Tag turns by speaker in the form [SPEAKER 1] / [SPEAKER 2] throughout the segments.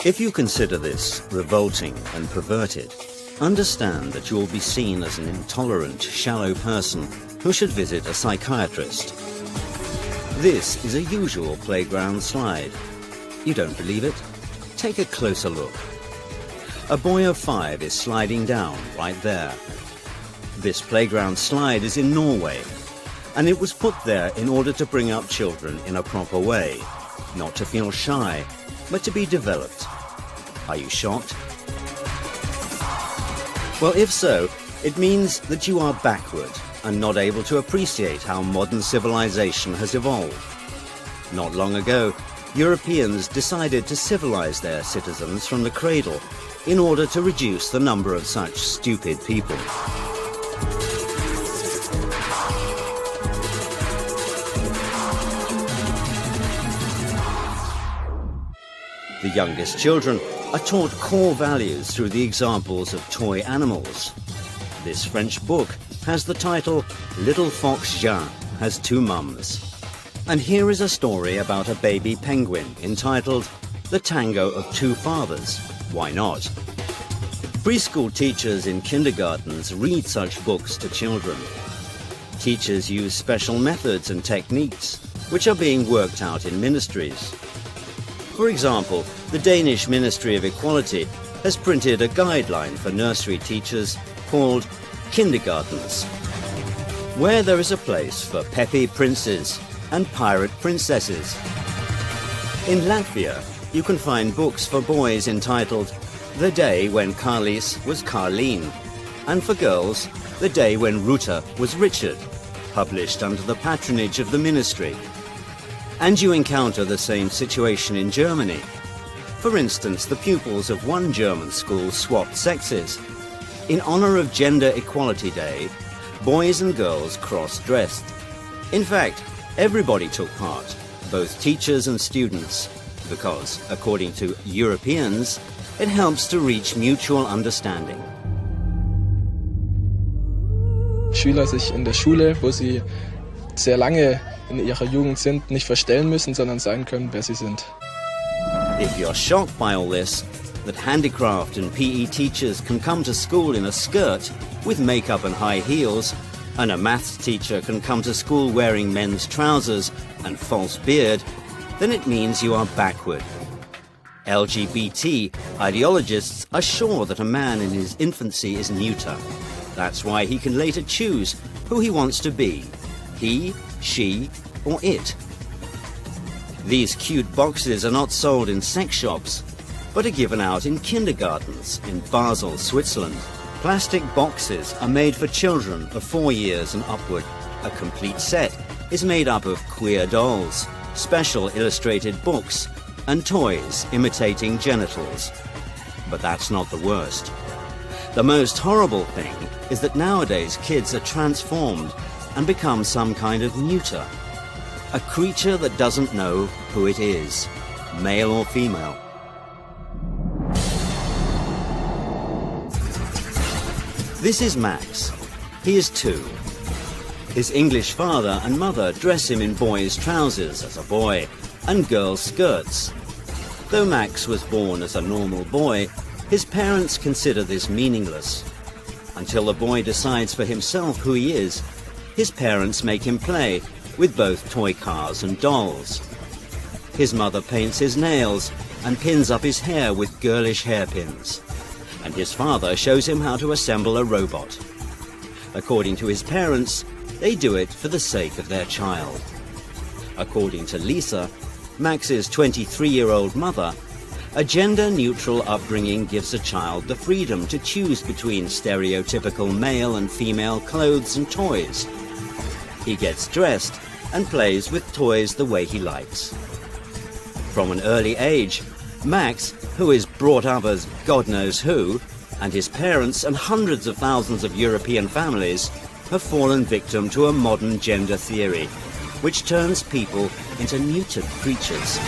[SPEAKER 1] If you consider this revolting and perverted, understand that you will be seen as an intolerant, shallow person who should visit a psychiatrist. This is a usual playground slide. You don't believe it? Take a closer look. A boy of 5 is sliding down right there. This playground slide is in Norway, and it was put there in order to bring up children in a proper way, not to feel shy, but to be developed. Are you shocked? Well, if so, it means that you are backward and not able to appreciate how modern civilization has evolved. Not long ago, Europeans decided to civilize their citizens from the cradle in order to reduce the number of such stupid people. The youngest children are taught core values through the examples of toy animals. This French book has the title Little Fox Jean Has Two Mums. And here is a story about a baby penguin entitled The Tango of Two Fathers. Why not? Preschool teachers in kindergartens read such books to children. Teachers use special methods and techniques which are being worked out in ministries. For example, the Danish Ministry of Equality has printed a guideline for nursery teachers called Kindergartens, where there is a place for peppy princes and pirate princesses. In Latvia, you can find books for boys entitled The Day When Carlis Was Carleen, and for girls, The Day When Ruta Was Richard, published under the patronage of the ministry. And you encounter the same situation in Germany. For instance, the pupils of one German school swapped sexes. In honor of Gender Equality Day, boys and girls cross-dressed. In fact, everybody took part, both teachers and students, because, according to Europeans, it helps to reach mutual understanding.
[SPEAKER 2] Schüler sich in der Schule, wo sie sehr lange in ihrer Jugend sind, nicht verstellen müssen, sondern sein können, wer sie sind.
[SPEAKER 1] If you're shocked by all this, that handicraft and PE teachers can come to school in a skirt with makeup and high heels, and a maths teacher can come to school wearing men's trousers and false beard, then it means you are backward. LGBT ideologists are sure that a man in his infancy is neuter. That's why he can later choose who he wants to be, he, she, or it. These cute boxes are not sold in sex shops, but are given out in kindergartens in Basel, Switzerland. Plastic boxes are made for children of 4 years and upward. A complete set is made up of queer dolls, special illustrated books, and toys imitating genitals. But that's not the worst. The most horrible thing is that nowadays kids are transformed and become some kind of neuter. A creature that doesn't know who it is, male or female. This is Max. He is 2. His English father and mother dress him in boys' trousers as a boy and girls' skirts. Though Max was born as a normal boy, his parents consider this meaningless. Until the boy decides for himself who he is, his parents make him play with both toy cars and dolls. His mother paints his nails and pins up his hair with girlish hairpins. And his father shows him how to assemble a robot. According to his parents, they do it for the sake of their child. According to Lisa, Max's 23-year-old mother, a gender-neutral upbringing gives a child the freedom to choose between stereotypical male and female clothes and toys. He gets dressed and plays with toys the way he likes. From an early age, Max, who is brought up as God knows who, and his parents and hundreds of thousands of European families have fallen victim to a modern gender theory, which turns people into neutered creatures.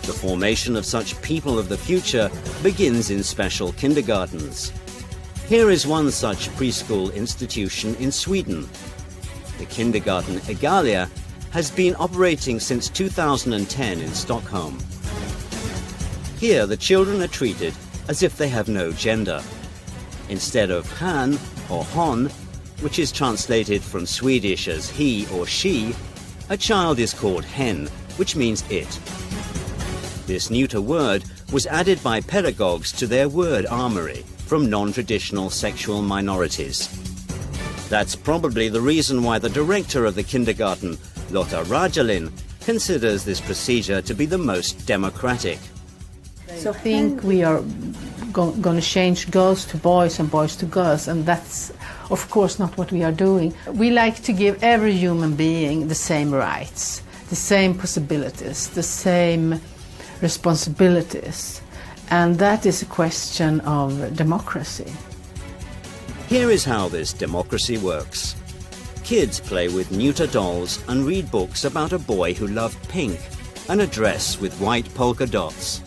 [SPEAKER 1] The formation of such people of the future begins in special kindergartens. Here is one such preschool institution in Sweden. The kindergarten Egalia has been operating since 2010 in Stockholm. Here, the children are treated as if they have no gender. Instead of han or hon, which is translated from Swedish as he or she, a child is called hen, which means it. This neuter word was added by pedagogues to their word armory from non-traditional sexual minorities. That's probably the reason why the director of the kindergarten, Lotta Rajalin, considers this procedure to be the most democratic.
[SPEAKER 3] So I think we are going to change girls to boys and boys to girls, and that's of course not what we are doing. We like to give every human being the same rights, the same possibilities, the same responsibilities, and that is a question of democracy.
[SPEAKER 1] Here is how this democracy works. Kids play with neuter dolls and read books about a boy who loved pink and a dress with white polka dots.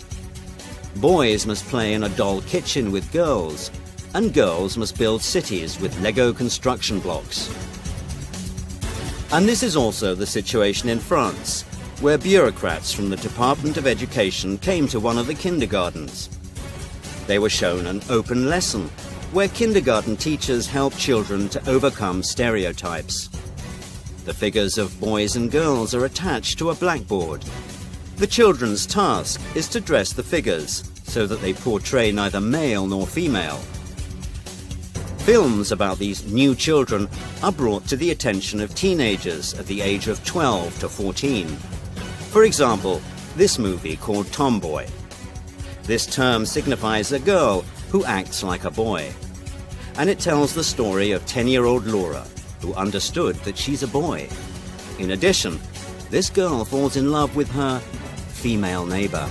[SPEAKER 1] Boys must play in a doll kitchen with girls, and girls must build cities with Lego construction blocks. And this is also the situation in France, where bureaucrats from the Department of Education came to one of the kindergartens. They were shown an open lesson, where kindergarten teachers help children to overcome stereotypes. The figures of boys and girls are attached to a blackboard. The children's task is to dress the figures so that they portray neither male nor female. Films about these new children are brought to the attention of teenagers at the age of 12 to 14. For example, this movie called Tomboy. This term signifies a girl who acts like a boy. And it tells the story of 10-year-old Laura, who understood that she's a boy. In addition, this girl falls in love with her female neighbor.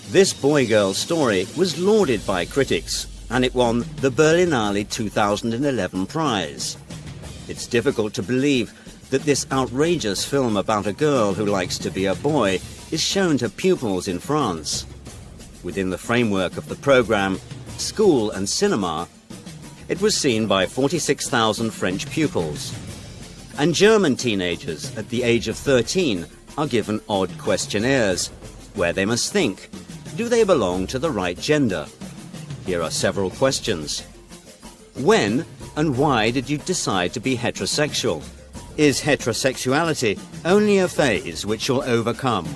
[SPEAKER 1] This boy-girl story was lauded by critics, and it won the Berlinale 2011 prize. It's difficult to believe that this outrageous film about a girl who likes to be a boy is shown to pupils in France. Within the framework of the program School and Cinema, it was seen by 46,000 French pupils. And German teenagers at the age of 13 are given odd questionnaires, where they must think, do they belong to the right gender? Here are several questions. When and why did you decide to be heterosexual? Is heterosexuality only a phase which you'll overcome?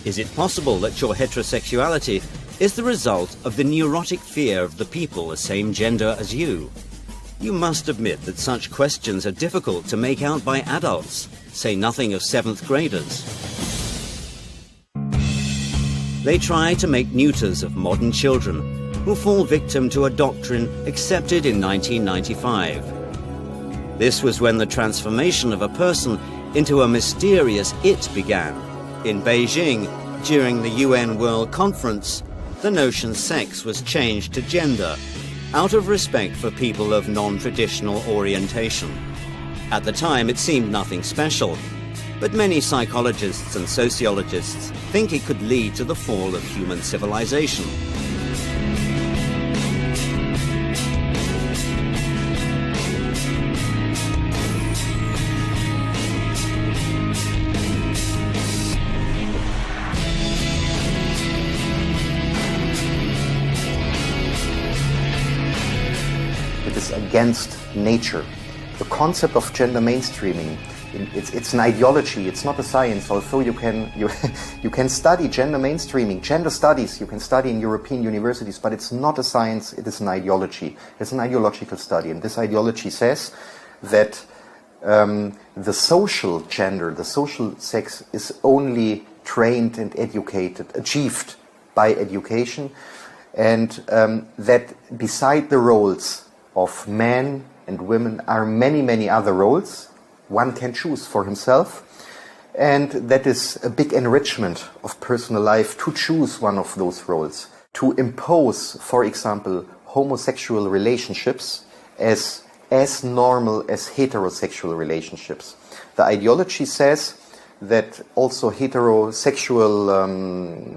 [SPEAKER 1] Is it possible that your heterosexuality is the result of the neurotic fear of the people the same gender as you? You must admit that such questions are difficult to make out by adults, say nothing of 7th graders. They try to make neuters of modern children who fall victim to a doctrine accepted in 1995. This was when the transformation of a person into a mysterious it began. In Beijing, during the UN World Conference, the notion sex was changed to gender, out of respect for people of non-traditional orientation. At the time, it seemed nothing special, but many psychologists and sociologists think it could lead to the fall of human civilization.
[SPEAKER 4] Against nature. The concept of gender mainstreaming, it's an ideology, it's not a science, although you can study gender mainstreaming, gender studies, you can study in European universities, but it's not a science, it is an ideology. It's an ideological study, and this ideology says that the social gender, the social sex is only trained and educated, achieved by education, and that beside the roles of men and women are many, many other roles one can choose for himself, and that is a big enrichment of personal life to choose one of those roles. To impose, for example, homosexual relationships as normal as heterosexual relationships. The ideology says that also heterosexual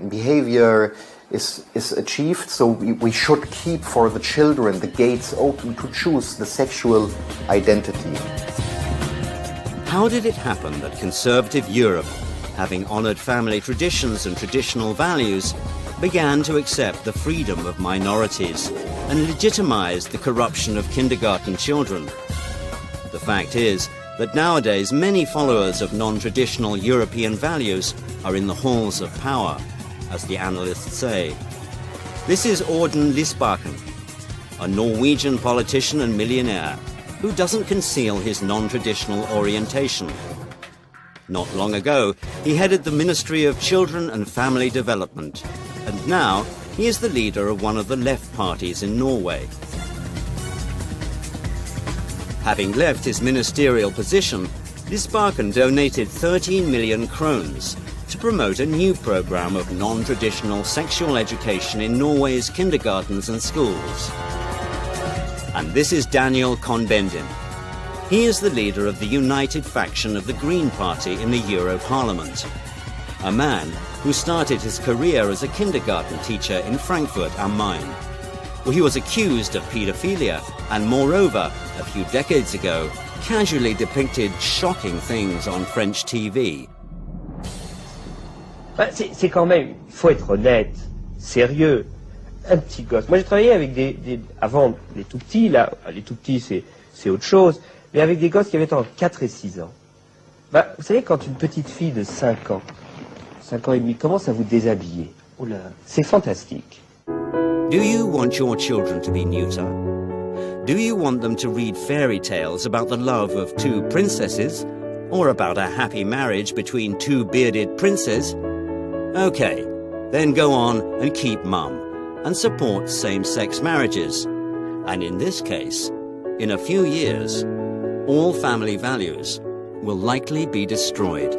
[SPEAKER 4] behavior is achieved, so we should keep for the children the gates open to choose the sexual identity.
[SPEAKER 1] How did it happen that conservative Europe having honoured family traditions and traditional values, began to accept the freedom of minorities and legitimised the corruption of kindergarten children. The fact is that nowadays many followers of non-traditional European values are in the halls of power, as the analysts say. This is Auden Lysbakken, a Norwegian politician and millionaire who doesn't conceal his non-traditional orientation. Not long ago, he headed the Ministry of Children and Family Development, and now he is the leader of one of the left parties in Norway. Having left his ministerial position, Lysbakken donated 13 million krones to promote a new program of non-traditional sexual education in Norway's kindergartens and schools. And this is Daniel Cohn-Bendit. He is the leader of the united faction of the Green Party in the Euro Parliament, a man who started his career as a kindergarten teacher in Frankfurt am Main, where he was accused of paedophilia and, moreover, a few decades ago, casually depicted shocking things on French TV.
[SPEAKER 5] C'est quand même, il faut être honnête, sérieux, un petit gosse. Moi j'ai travaillé avec avant les tout petits, là, les tout petits c'est autre chose, mais avec des gosses qui avaient entre 4 et 6 ans. Bah, vous savez, quand une petite fille de 5 ans et demi commence à vous déshabiller, oh là, c'est fantastique.
[SPEAKER 1] Do you want your children to be neuter? Do you want them to read fairy tales about the love of 2 princesses, or about a happy marriage between 2 bearded princes? Okay, then go on and keep mum, and support same-sex marriages. And in this case, in a few years, all family values will likely be destroyed.